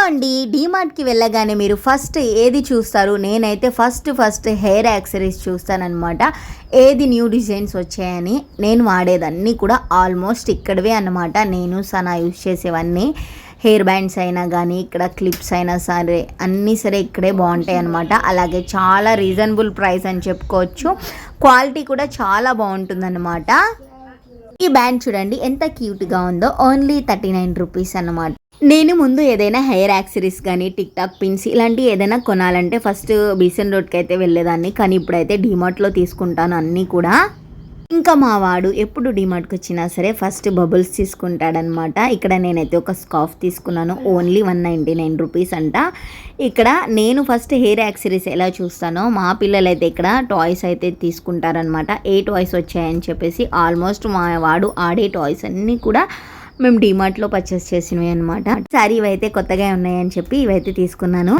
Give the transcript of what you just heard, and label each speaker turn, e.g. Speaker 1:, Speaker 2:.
Speaker 1: అండి, డీమార్ట్కి వెళ్ళగానే మీరు ఫస్ట్ ఏది చూస్తారు? నేనైతే ఫస్ట్ హెయిర్ యాక్సరీస్ చూస్తానన్నమాట. ఏది న్యూ డిజైన్స్ వచ్చాయని. నేను వాడేదన్నీ కూడా ఆల్మోస్ట్ ఇక్కడవే అన్నమాట. నేను సనా యూజ్ చేసేవన్నీ హెయిర్ బ్యాండ్స్ అయినా కానీ, ఇక్కడ క్లిప్స్ అయినా సరే అన్నీ సరే ఇక్కడే బాగుంటాయి అన్నమాట. అలాగే చాలా రీజనబుల్ ప్రైస్ అని చెప్పుకోవచ్చు. క్వాలిటీ కూడా చాలా బాగుంటుందన్నమాట. ఈ బ్యాండ్ చూడండి ఎంత క్యూట్గా ఉందో. ఓన్లీ 39 రూపీస్ అన్నమాట. నేను ముందు ఏదైనా హెయిర్ యాక్సరీస్ కానీ, టిక్ టాక్ పిన్స్ ఇలాంటివి ఏదైనా కొనాలంటే ఫస్ట్ బీసెన్ రోడ్కి అయితే వెళ్ళేదాన్ని. కానీ ఇప్పుడైతే డీమార్ట్లో తీసుకుంటాను అన్నీ కూడా. ఇంకా మా వాడు ఎప్పుడు డీమార్ట్కి వచ్చినా సరే ఫస్ట్ బబుల్స్ తీసుకుంటాడనమాట. ఇక్కడ నేనైతే ఒక స్కార్ఫ్ తీసుకున్నాను. ఓన్లీ 199 రూపీస్ అంట. ఇక్కడ నేను ఫస్ట్ హెయిర్ యాక్సరీస్ ఎలా చూస్తానో మా పిల్లలు అయితే ఇక్కడ టాయ్స్ అయితే తీసుకుంటారనమాట. ఏ టాయ్స్ వచ్చాయని చెప్పేసి ఆల్మోస్ట్ మా వాడు ఆడే టాయ్స్ అన్నీ కూడా మేము డీమార్ట్లో పర్చేస్ చేసినవి అనమాట. సారీ ఇవైతే కొత్తగా ఉన్నాయని చెప్పి ఇవైతే తీసుకున్నాను.